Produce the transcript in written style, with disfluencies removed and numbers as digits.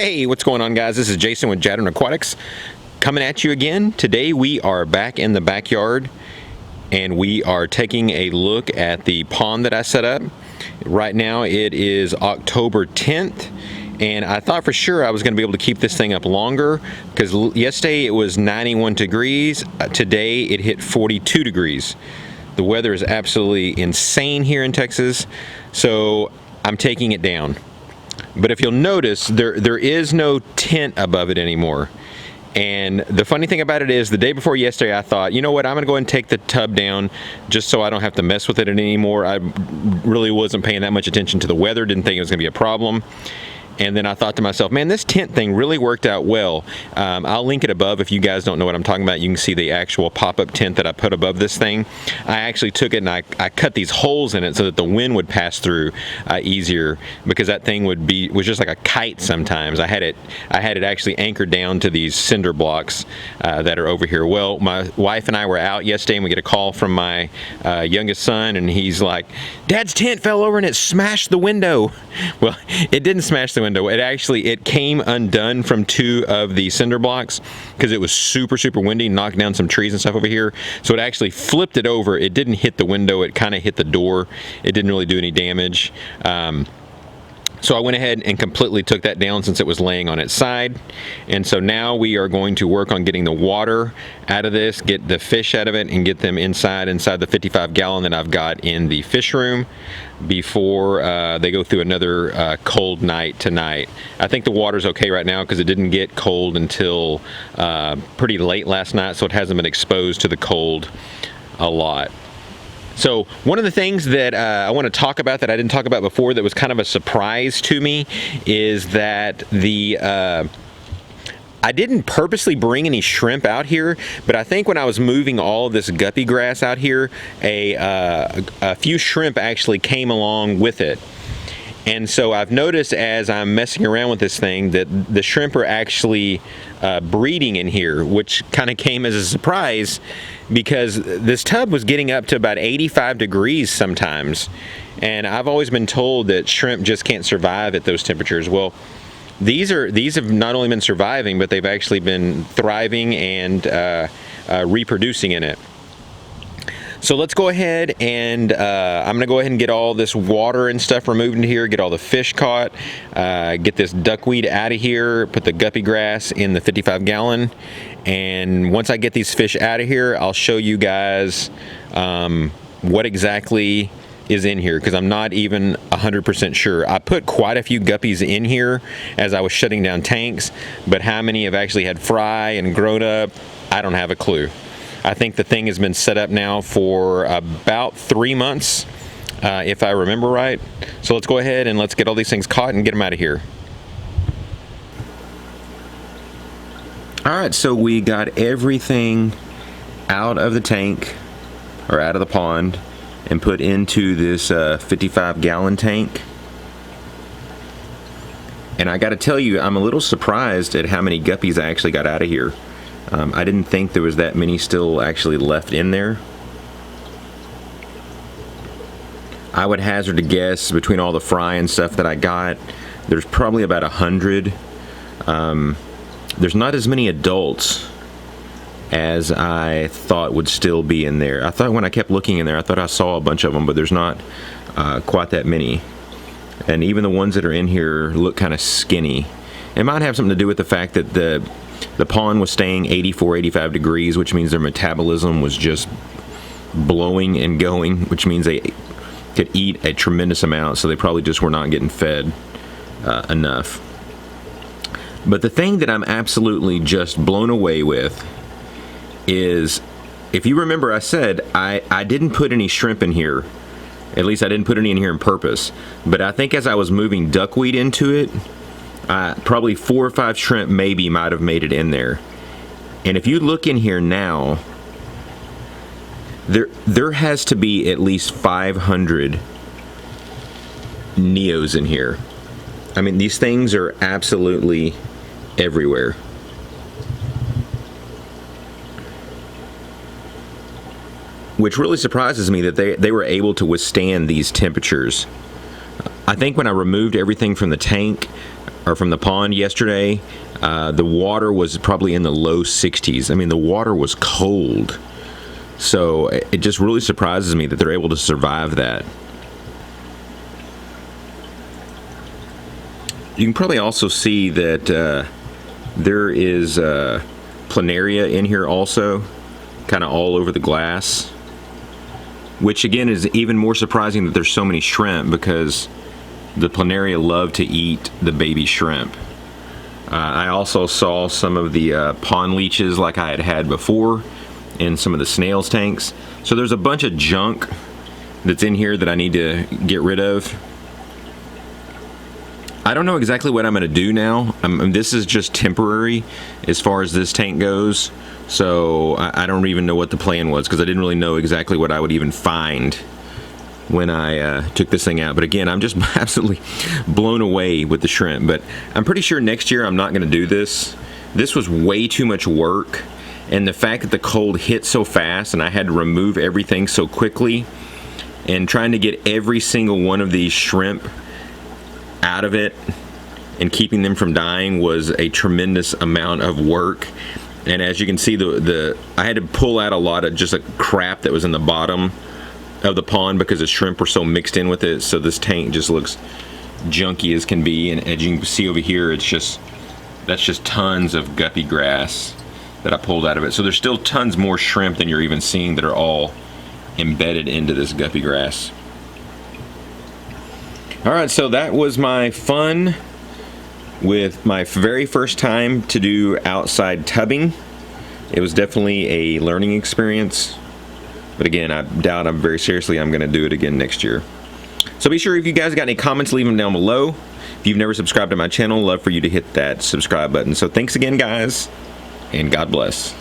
Hey, what's going on, guys? This is Jason with Jadren Aquatics coming at you again. Today we are back in the backyard and we are taking a look at the pond that I set up. Right now it is October 10th and I thought for sure I was going to be able to keep this thing up longer because yesterday it was 91 degrees. Today it hit 42 degrees. The weather is absolutely insane here in Texas, so I'm taking it down. But if you'll notice, there is no tent above it anymore. And the funny thing about it is, the day before yesterday, I thought, you know what, I'm gonna go ahead and take the tub down just so I don't have to mess with it anymore. I really wasn't paying that much attention to the weather, didn't think it was gonna be a problem. And then I thought to myself, man, this tent thing really worked out well. I'll link it above if you guys don't know what I'm talking about. You can see the actual pop-up tent that I put above this thing. I actually took it and I cut these holes in it so that the wind would pass through easier, because that thing was just like a kite sometimes. I had it actually anchored down to these cinder blocks that are over here. Well, my wife and I were out yesterday and we get a call from my youngest son, and he's like, Dad's tent fell over and it smashed the window. Well, it didn't smash the window. It came undone from two of the cinder blocks because it was super windy, knocked down some trees and stuff over here. So it actually flipped it over. It didn't hit the window, it kind of hit the door. It didn't really do any damage. So I went ahead and completely took that down since it was laying on its side. And so now we are going to work on getting the water out of this, get the fish out of it, and get them inside the 55-gallon that I've got in the fish room before they go through another cold night tonight. I think the water's okay right now because it didn't get cold until pretty late last night, so it hasn't been exposed to the cold a lot. So one of the things that I want to talk about that I didn't talk about before that was kind of a surprise to me is that I didn't purposely bring any shrimp out here, but I think when I was moving all of this guppy grass out here, a few shrimp actually came along with it. And so I've noticed as I'm messing around with this thing that the shrimp are actually breeding in here, which kind of came as a surprise because this tub was getting up to about 85 degrees sometimes. And I've always been told that shrimp just can't survive at those temperatures. Well, these have not only been surviving, but they've actually been thriving and reproducing in it. So let's go ahead and I'm gonna go ahead and get all this water and stuff removed in here, get all the fish caught, get this duckweed out of here, put the guppy grass in the 55-gallon, and once I get these fish out of here, I'll show you guys what exactly is in here, because I'm not even 100% sure. I put quite a few guppies in here as I was shutting down tanks, but how many have actually had fry and grown up, I don't have a clue. I think the thing has been set up now for about 3 months, if I remember right. So let's go ahead and let's get all these things caught and get them out of here. All right, so we got everything out of the tank, or out of the pond, and put into this 55-gallon tank. And I gotta tell you, I'm a little surprised at how many guppies I actually got out of here. I didn't think there was that many still actually left in there. I would hazard a guess between all the fry and stuff that I got, there's probably about 100. There's not as many adults as I thought would still be in there. I thought when I kept looking in there, I thought I saw a bunch of them, but there's not quite that many. And even the ones that are in here look kind of skinny. It might have something to do with the fact that the pond was staying 84, 85 degrees, which means their metabolism was just blowing and going, which means they could eat a tremendous amount, so they probably just were not getting fed enough. But the thing that I'm absolutely just blown away with is, if you remember, I said I didn't put any shrimp in here. At least I didn't put any in here on purpose. But I think as I was moving duckweed into it, probably 4 or 5 shrimp maybe might have made it in there. And if you look in here now, there has to be at least 500 Neos in here. I mean, these things are absolutely everywhere. Which really surprises me that they were able to withstand these temperatures. I think when I removed everything from the tank, or from the pond yesterday, the water was probably in the low 60s. I mean, the water was cold. So it just really surprises me that they're able to survive that. You can probably also see that there is planaria in here also, kind of all over the glass, which again is even more surprising that there's so many shrimp, because the planaria love to eat the baby shrimp. I also saw some of the pond leeches like I had before in some of the snails tanks. So there's a bunch of junk that's in here that I need to get rid of. I don't know exactly what I'm going to do now. This is just temporary as far as this tank goes. So I don't even know what the plan was, because I didn't really know exactly what I would even find when I took this thing out. But again, I'm just absolutely blown away with the shrimp. But I'm pretty sure next year I'm not going to do this. This was way too much work. And the fact that the cold hit so fast and I had to remove everything so quickly, and trying to get every single one of these shrimp out of it and keeping them from dying was a tremendous amount of work. And as you can see, I had to pull out a lot of just a crap that was in the bottom of the pond because the shrimp were so mixed in with it. So this tank just looks junky as can be. And as you can see over here, that's just tons of guppy grass that I pulled out of it. So there's still tons more shrimp than you're even seeing that are all embedded into this guppy grass. Alright, so that was my fun with my very first time to do outside tubbing. It was definitely a learning experience, but again, I doubt I'm going to do it again next year. So be sure, if you guys got any comments, leave them down below. If you've never subscribed to my channel, I'd love for you to hit that subscribe button. So thanks again, guys, and God bless.